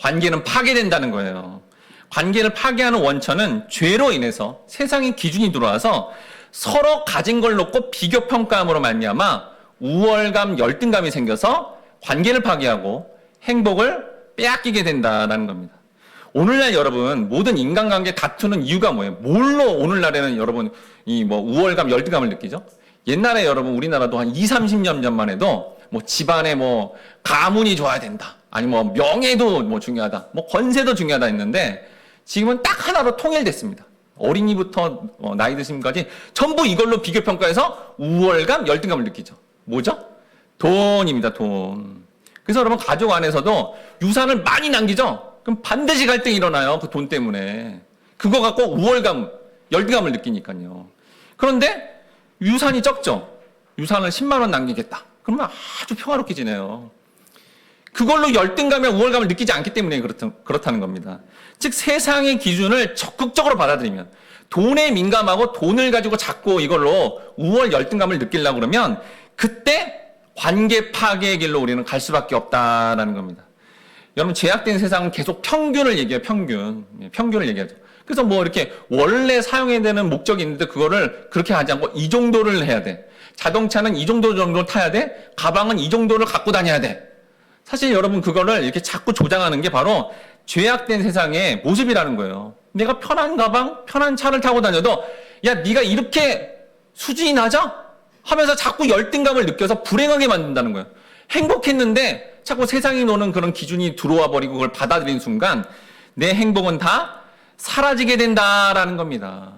관계는 파괴된다는 거예요. 관계를 파괴하는 원천은 죄로 인해서 세상의 기준이 들어와서 서로 가진 걸 놓고 비교 평가함으로 말미암아 우월감, 열등감이 생겨서 관계를 파괴하고 행복을 빼앗기게 된다는 겁니다. 오늘날 여러분 모든 인간관계 다투는 이유가 뭐예요? 뭘로 오늘날에는 여러분 우월감, 열등감을 느끼죠? 옛날에 여러분 우리나라도 한 20, 30년 전만 해도 집안에 가문이 좋아야 된다. 아니 명예도 중요하다. 권세도 중요하다 했는데 지금은 딱 하나로 통일됐습니다. 어린이부터 나이 드신 분까지 전부 이걸로 비교 평가해서 우월감, 열등감을 느끼죠. 뭐죠? 돈입니다, 돈. 그래서 여러분 가족 안에서도 유산을 많이 남기죠? 그럼 반드시 갈등이 일어나요. 그 돈 때문에. 그거 갖고 우월감, 열등감을 느끼니까요. 그런데 유산이 적죠? 유산을 10만 원 남기겠다. 그러면 아주 평화롭게 지내요. 그걸로 열등감이나 우월감을 느끼지 않기 때문에 그렇다는 겁니다. 즉 세상의 기준을 적극적으로 받아들이면 돈에 민감하고 돈을 가지고 자꾸 이걸로 우월, 열등감을 느끼려고 그러면 그때 관계 파괴의 길로 우리는 갈 수밖에 없다라는 겁니다. 여러분 죄악된 세상은 계속 평균을 얘기해요. 평균을 얘기하죠. 그래서 이렇게 원래 사용해야 되는 목적이 있는데 그거를 그렇게 하지 않고 이 정도를 해야 돼. 자동차는 이 정도 타야 돼. 가방은 이 정도를 갖고 다녀야 돼. 사실 여러분 그거를 이렇게 자꾸 조장하는 게 바로 죄악된 세상의 모습이라는 거예요. 내가 편한 가방, 편한 차를 타고 다녀도 야 네가 이렇게 수준이 낮아? 하면서 자꾸 열등감을 느껴서 불행하게 만든다는 거예요. 행복했는데 자꾸 세상이 노는 그런 기준이 들어와 버리고 그걸 받아들인 순간 내 행복은 다 사라지게 된다라는 겁니다.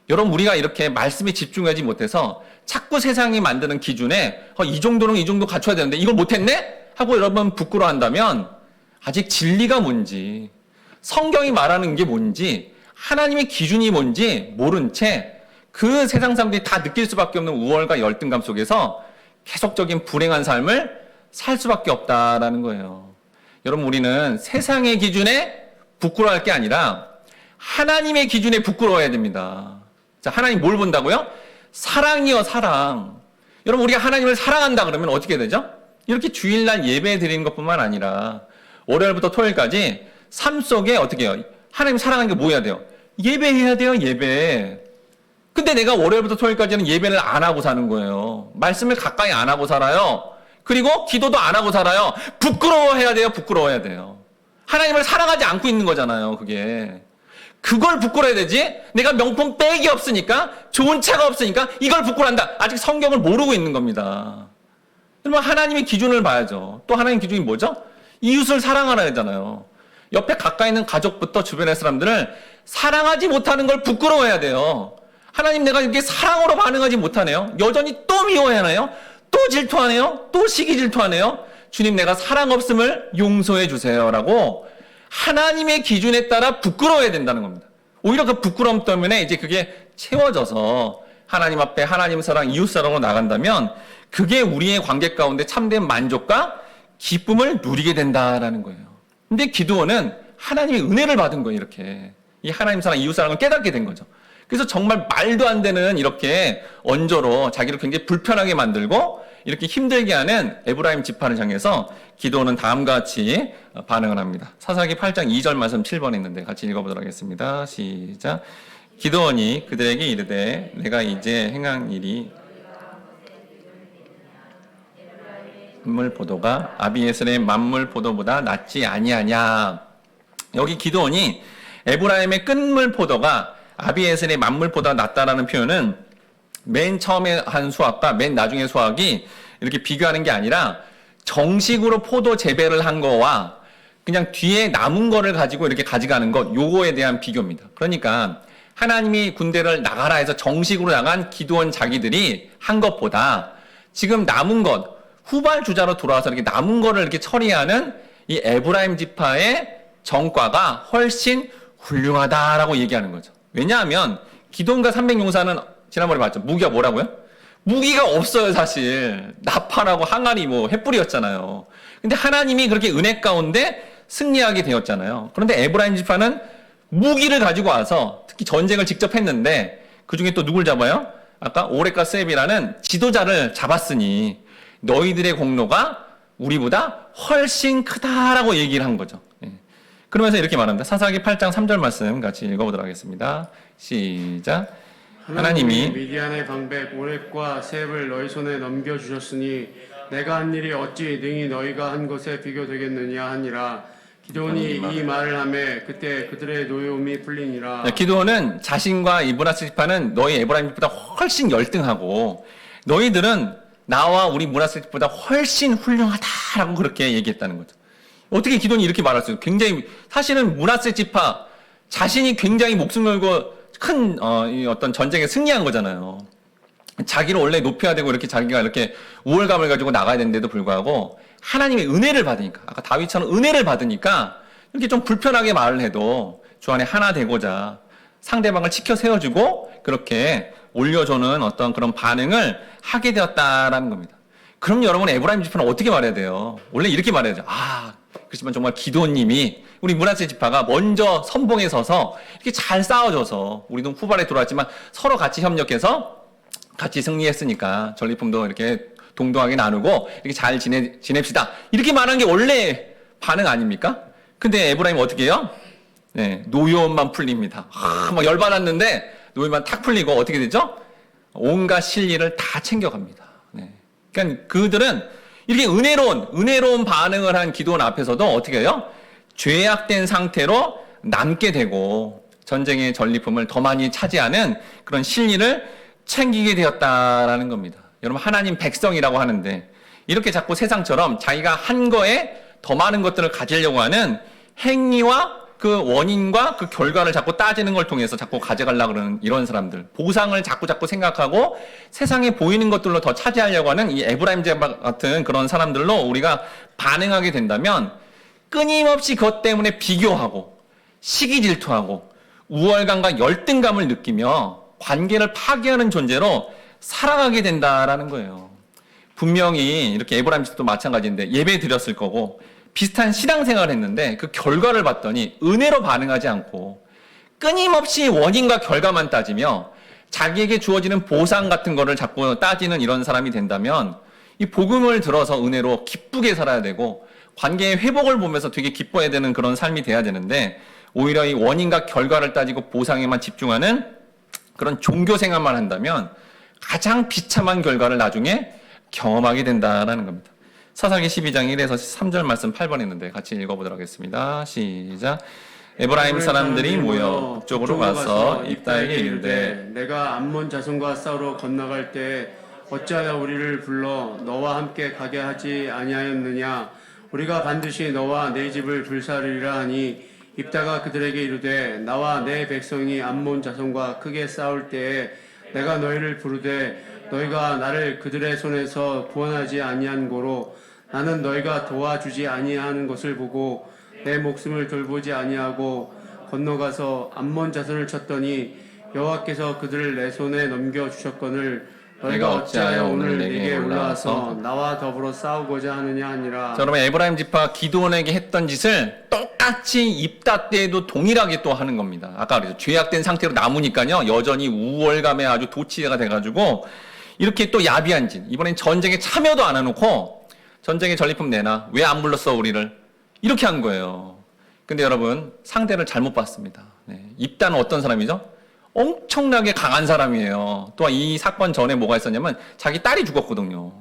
여러분 우리가 이렇게 말씀에 집중하지 못해서 자꾸 세상이 만드는 기준에 이 정도는 이 정도 갖춰야 되는데 이걸 못했네? 하고 여러분 부끄러워한다면 아직 진리가 뭔지 성경이 말하는 게 뭔지 하나님의 기준이 뭔지 모른 채 그 세상 사람들이 다 느낄 수밖에 없는 우월과 열등감 속에서 계속적인 불행한 삶을 살 수밖에 없다라는 거예요. 여러분 우리는 세상의 기준에 부끄러워할 게 아니라 하나님의 기준에 부끄러워해야 됩니다. 자, 하나님 뭘 본다고요? 사랑이요, 사랑. 여러분 우리가 하나님을 사랑한다 그러면 어떻게 되죠? 이렇게 주일날 예배 드리는 것뿐만 아니라 월요일부터 토요일까지 삶 속에 어떻게 해요? 하나님 사랑하는 게 뭐 해야 돼요? 예배해야 돼요, 예배. 근데 내가 월요일부터 토요일까지는 예배를 안 하고 사는 거예요. 말씀을 가까이 안 하고 살아요. 그리고 기도도 안 하고 살아요. 부끄러워해야 돼요. 부끄러워해야 돼요. 하나님을 사랑하지 않고 있는 거잖아요. 그걸 부끄러워야 되지. 내가 명품 백이 없으니까, 좋은 차가 없으니까 이걸 부끄러워한다. 아직 성경을 모르고 있는 겁니다. 그러면 하나님의 기준을 봐야죠. 또 하나님 기준이 뭐죠? 이웃을 사랑하라잖아요. 옆에 가까이 있는 가족부터 주변의 사람들을 사랑하지 못하는 걸 부끄러워해야 돼요. 하나님, 내가 이렇게 사랑으로 반응하지 못하네요. 여전히 또 미워하네요. 또 질투하네요. 또 시기 질투하네요. 주님, 내가 사랑 없음을 용서해 주세요라고 하나님의 기준에 따라 부끄러워야 된다는 겁니다. 오히려 그 부끄러움 때문에 이제 그게 채워져서 하나님 앞에 하나님 사랑, 이웃 사랑으로 나간다면 그게 우리의 관계 가운데 참된 만족과 기쁨을 누리게 된다라는 거예요. 근데 기드온은 하나님의 은혜를 받은 거예요. 이렇게 이 하나님 사랑, 이웃 사랑을 깨닫게 된 거죠. 그래서 정말 말도 안 되는 이렇게 언저로 자기를 굉장히 불편하게 만들고 이렇게 힘들게 하는 에브라임 지파를 향해서 기드온은 다음과 같이 반응을 합니다. 사사기 8장 2절 말씀 7번 했는데 같이 읽어보도록 하겠습니다. 시작. 기드온이 그들에게 이르되 내가 이제 행한 일이 만물 포도가 아비에셀의 만물 포도보다 낫지 아니하냐. 여기 기드온이 에브라임의 끝물 포도가 아비에셀의 만물 포도가 낫다라는 표현은 맨 처음에 한 수확과 맨 나중에 수확이 이렇게 비교하는 게 아니라 정식으로 포도 재배를 한 거와 그냥 뒤에 남은 거를 가지고 이렇게 가져가는 것, 요거에 대한 비교입니다. 그러니까 하나님이 군대를 나가라 해서 정식으로 나간 기드온 자기들이 한 것보다 지금 남은 것, 후발주자로 돌아와서 이렇게 남은 거를 이렇게 처리하는 이 에브라임 지파의 정과가 훨씬 훌륭하다라고 얘기하는 거죠. 왜냐하면 기드온과 300용사는 지난번에 봤죠. 무기가 뭐라고요? 무기가 없어요, 사실. 나팔하고 항아리 횃불이었잖아요. 근데 하나님이 그렇게 은혜 가운데 승리하게 되었잖아요. 그런데 에브라임 지파는 무기를 가지고 와서 특히 전쟁을 직접 했는데 그 중에 또 누굴 잡아요? 아까 오레카 스앱이라는 지도자를 잡았으니 너희들의 공로가 우리보다 훨씬 크다라고 얘기를 한 거죠. 그러면서 이렇게 말합니다. 사사기 8장 3절 말씀 같이 읽어보도록 하겠습니다. 시작. 하나님이 미디안의 방백 오렉과 스앱을 너희 손에 넘겨주셨으니 내가 한 일이 어찌 능히 너희가 한 것에 비교되겠느냐 하니라. 기드온이 이 말을 하매 그때 그들의 노여움이 풀리니라. 기드온은 자신과 이 므낫세 지파는 너희 에브라임 지파보다 훨씬 열등하고 너희들은 나와 우리 므낫세 지파보다 훨씬 훌륭하다라고 그렇게 얘기했다는 거죠. 어떻게 기드온이 이렇게 말할 수 있어요? 굉장히 사실은 므낫세 지파 자신이 굉장히 목숨 걸고 큰 어떤 전쟁에 승리한 거잖아요. 자기를 원래 높여야 되고 이렇게 자기가 이렇게 우월감을 가지고 나가야 되는데도 불구하고 하나님의 은혜를 받으니까 아까 다윗처럼 은혜를 받으니까 이렇게 좀 불편하게 말을 해도 주 안에 하나 되고자 상대방을 치켜 세워주고 그렇게 올려주는 어떤 그런 반응을 하게 되었다라는 겁니다. 그럼 여러분 에브라임 지파는 어떻게 말해야 돼요? 원래 이렇게 말해야죠. 그렇지만 정말 기드온님이 우리 므낫세 지파가 먼저 선봉에 서서 이렇게 잘 싸워줘서 우리도 후발에 들어왔지만 서로 같이 협력해서 같이 승리했으니까 전리품도 이렇게 동등하게 나누고 이렇게 잘 지냅시다. 이렇게 말하는 게 원래 반응 아닙니까? 근데 에브라임 어떻게 해요? 노여움만 풀립니다. 막 열받았는데 노여움만 탁 풀리고 어떻게 되죠? 온갖 실리를 다 챙겨갑니다. 그러니까 그들은 이렇게 은혜로운 반응을 한 기드온 앞에서도 어떻게 해요? 죄악된 상태로 남게 되고 전쟁의 전리품을 더 많이 차지하는 그런 실리를 챙기게 되었다라는 겁니다. 여러분 하나님 백성이라고 하는데 이렇게 자꾸 세상처럼 자기가 한 거에 더 많은 것들을 가지려고 하는 행위와 그 원인과 그 결과를 자꾸 따지는 걸 통해서 자꾸 가져가려고 그러는 이런 사람들, 보상을 자꾸 생각하고 세상에 보이는 것들로 더 차지하려고 하는 이 에브라임 지파 같은 그런 사람들로 우리가 반응하게 된다면 끊임없이 그것 때문에 비교하고 시기 질투하고 우월감과 열등감을 느끼며 관계를 파괴하는 존재로 살아가게 된다라는 거예요. 분명히 이렇게 에브라임 지파도 마찬가지인데 예배 드렸을 거고 비슷한 신앙생활을 했는데 그 결과를 봤더니 은혜로 반응하지 않고 끊임없이 원인과 결과만 따지며 자기에게 주어지는 보상 같은 거를 자꾸 따지는 이런 사람이 된다면 이 복음을 들어서 은혜로 기쁘게 살아야 되고 관계의 회복을 보면서 되게 기뻐해야 되는 그런 삶이 돼야 되는데 오히려 이 원인과 결과를 따지고 보상에만 집중하는 그런 종교 생활만 한다면 가장 비참한 결과를 나중에 경험하게 된다라는 겁니다. 사사기 12장 1에서 3절 말씀 8번 있는데 같이 읽어보도록 하겠습니다. 시작. 에브라임 사람들이 모여 북쪽으로 가서 입다에게 이르되 내가 암몬 자손과 싸우러 건너갈 때 어찌하여 우리를 불러 너와 함께 가게 하지 아니하였느냐. 우리가 반드시 너와 내 집을 불사르리라 하니 입다가 그들에게 이르되 나와 내 백성이 암몬 자손과 크게 싸울 때에 내가 너희를 부르되 너희가 나를 그들의 손에서 구원하지 아니한 고로 나는 너희가 도와주지 아니하는 것을 보고 내 목숨을 돌보지 아니하고 건너가서 암몬 자손을 쳤더니 여호와께서 그들을 내 손에 넘겨 주셨거늘 너희가 어찌하여 오늘 내게 올라와서 나와 더불어 싸우고자 하느냐 하니라. 자, 그러면 에브라임 지파 기드온에게 했던 짓을 똑같이 입다 때에도 동일하게 또 하는 겁니다. 아까 그랬죠. 죄악된 상태로 남으니까요. 여전히 우월감에 아주 도취가 돼가지고 이렇게 또 야비한 짓. 이번엔 전쟁에 참여도 안 해놓고 전쟁에 전리품 내놔. 왜 안 불렀어 우리를? 이렇게 한 거예요. 근데 여러분 상대를 잘못 봤습니다. 네. 입다는 어떤 사람이죠? 엄청나게 강한 사람이에요. 또한 이 사건 전에 뭐가 있었냐면 자기 딸이 죽었거든요.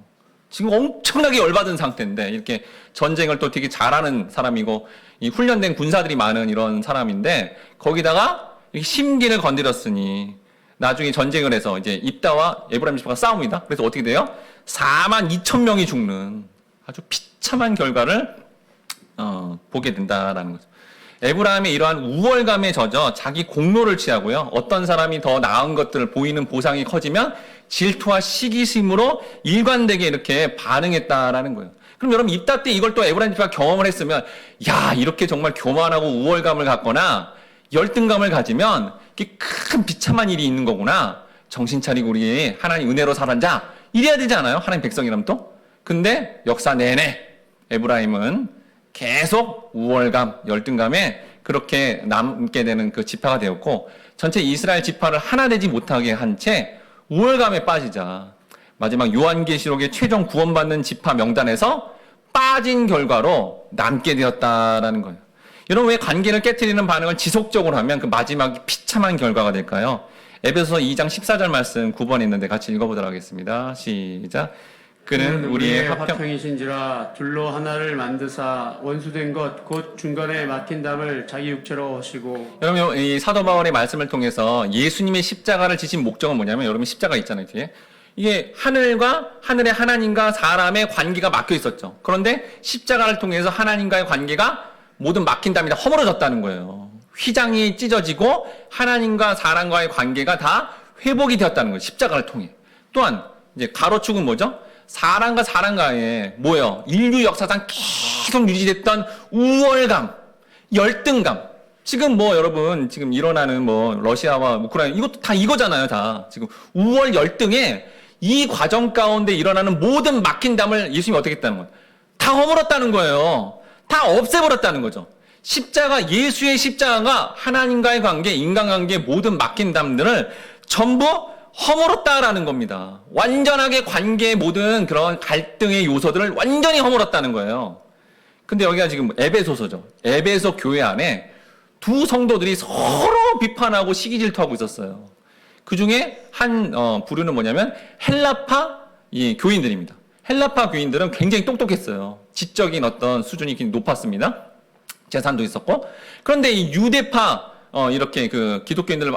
지금 엄청나게 열받은 상태인데 이렇게 전쟁을 또 되게 잘하는 사람이고 이 훈련된 군사들이 많은 이런 사람인데 거기다가 이렇게 심기를 건드렸으니 나중에 전쟁을 해서 이제 입다와 에브라임 지파가 싸웁니다. 그래서 어떻게 돼요? 42,000명이 죽는 아주 비참한 결과를 보게 된다라는 거죠. 에브라임의 이러한 우월감에 젖어 자기 공로를 취하고요. 어떤 사람이 더 나은 것들을 보이는 보상이 커지면 질투와 시기심으로 일관되게 이렇게 반응했다라는 거예요. 그럼 여러분 입다 때 이걸 또 에브라임 지파가 경험을 했으면 야 이렇게 정말 교만하고 우월감을 갖거나 열등감을 가지면 이렇게 큰 비참한 일이 있는 거구나. 정신 차리고 우리 하나님 은혜로 살자. 이래야 되지 않아요? 하나님 백성이라면 또? 근데 역사 내내 에브라임은 계속 우월감, 열등감에 그렇게 남게 되는 그 지파가 되었고 전체 이스라엘 지파를 하나 되지 못하게 한 채 우월감에 빠지자 마지막 요한계시록의 최종 구원받는 지파 명단에서 빠진 결과로 남게 되었다라는 거예요. 여러분 왜 관계를 깨트리는 반응을 지속적으로 하면 그 마지막 비참한 결과가 될까요? 에베소서 2장 14절 말씀 9번 있는데 같이 읽어보도록 하겠습니다. 시작. 그는 우리의 화평이신지라 둘로 하나를 만드사 원수된 것 곧 중간에 막힌 담을 자기 육체로 하시고. 여러분 이 사도 바울의 말씀을 통해서 예수님의 십자가를 지신 목적은 뭐냐면 여러분 십자가 있잖아요 뒤에 이게 하늘의 하나님과 사람의 관계가 막혀 있었죠. 그런데 십자가를 통해서 하나님과의 관계가 모든 막힌 담이 다 허물어졌다는 거예요. 휘장이 찢어지고 하나님과 사람과의 관계가 다 회복이 되었다는 거예요. 십자가를 통해. 또한 이제 가로축은 뭐죠? 사람과 사람과의 뭐예요? 인류 역사상 계속 유지됐던 우월감, 열등감. 지금 뭐 여러분 지금 일어나는 뭐 러시아와 우크라이나 이것도 다 이거잖아요. 다 지금 우월 열등에 이 과정 가운데 일어나는 모든 막힌 담을 예수님이 어떻게 했다는 거예요? 다 허물었다는 거예요. 다 없애버렸다는 거죠. 십자가, 예수의 십자가가 하나님과의 관계, 인간관계의 모든 막힌 담들을 전부 허물었다라는 겁니다. 완전하게 관계의 모든 그런 갈등의 요소들을 완전히 허물었다는 거예요. 근데 여기가 지금 에베소서죠. 에베소 교회 안에 두 성도들이 서로 비판하고 시기 질투하고 있었어요. 그 중에 한 부류는 뭐냐면 헬라파 이 교인들입니다. 헬라파 교인들은 굉장히 똑똑했어요. 지적인 어떤 수준이 굉장히 높았습니다. 재산도 있었고. 그런데 이 유대파 이렇게 그 기독교인들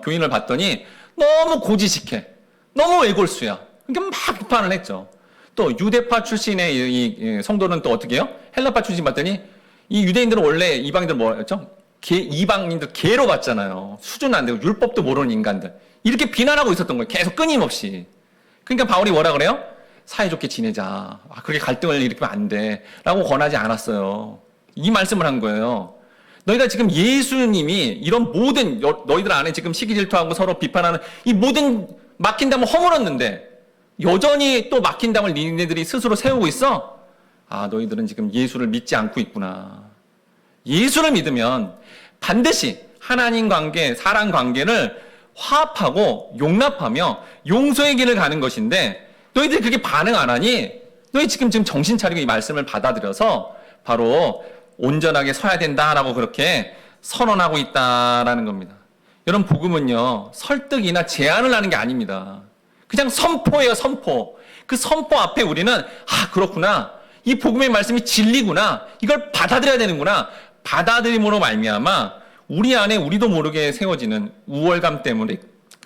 교인을 봤더니 너무 고지식해. 너무 외골수야. 그러니까 막 비판을 했죠. 또 유대파 출신의 이 성도는 또 어떻게 해요? 헬라파 출신 봤더니 이 유대인들은 원래 이방인들 뭐였죠? 이방인들 개로 봤잖아요. 수준 안 되고 율법도 모르는 인간들. 이렇게 비난하고 있었던 거예요. 계속 끊임없이. 그러니까 바울이 뭐라 그래요? 사이좋게 지내자. 그렇게 갈등을 일으키면 안 돼. 라고 권하지 않았어요. 이 말씀을 한 거예요. 너희가 지금 예수님이 이런 모든 너희들 안에 지금 시기 질투하고 서로 비판하는 이 모든 막힌 담을 허물었는데 여전히 또 막힌 담을 니네들이 스스로 세우고 있어? 너희들은 지금 예수를 믿지 않고 있구나. 예수를 믿으면 반드시 하나님 관계, 사람 관계를 화합하고 용납하며 용서의 길을 가는 것인데 너희들이 그렇게 반응 안 하니 너희 지금 정신 차리고 이 말씀을 받아들여서 바로 온전하게 서야 된다라고 그렇게 선언하고 있다라는 겁니다. 여러분 복음은요 설득이나 제안을 하는 게 아닙니다. 그냥 선포예요. 선포. 그 선포 앞에 우리는 그렇구나. 이 복음의 말씀이 진리구나. 이걸 받아들여야 되는구나. 받아들임으로 말미암아 우리 안에 우리도 모르게 세워지는 우월감 때문에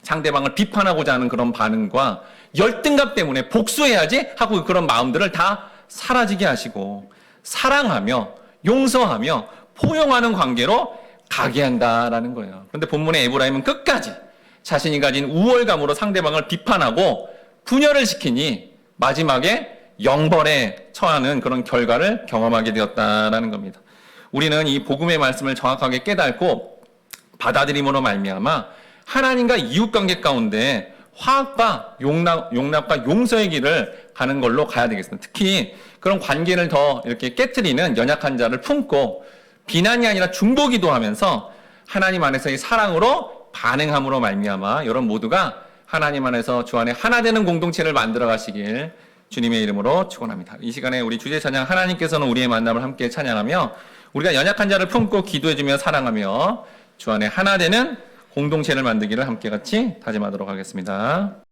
상대방을 비판하고자 하는 그런 반응과 열등감 때문에 복수해야지 하고 그런 마음들을 다 사라지게 하시고 사랑하며 용서하며 포용하는 관계로 가게 한다라는 거예요. 그런데 본문의 에브라임은 끝까지 자신이 가진 우월감으로 상대방을 비판하고 분열을 시키니 마지막에 영벌에 처하는 그런 결과를 경험하게 되었다라는 겁니다. 우리는 이 복음의 말씀을 정확하게 깨닫고 받아들임으로 말미암아 하나님과 이웃관계 가운데 화합과 용납과 용서의 길을 가는 걸로 가야 되겠습니다. 특히 그런 관계를 더 이렇게 깨트리는 연약한 자를 품고 비난이 아니라 중보기도 하면서 하나님 안에서의 사랑으로 반응함으로 말미암아 여러분 모두가 하나님 안에서 주 안에 하나 되는 공동체를 만들어 가시길 주님의 이름으로 축원합니다. 이 시간에 우리 주제 찬양 하나님께서는 우리의 만남을 함께 찬양하며 우리가 연약한 자를 품고 기도해주며 사랑하며 주 안에 하나 되는 공동체를 만들기를 함께 같이 다짐하도록 하겠습니다.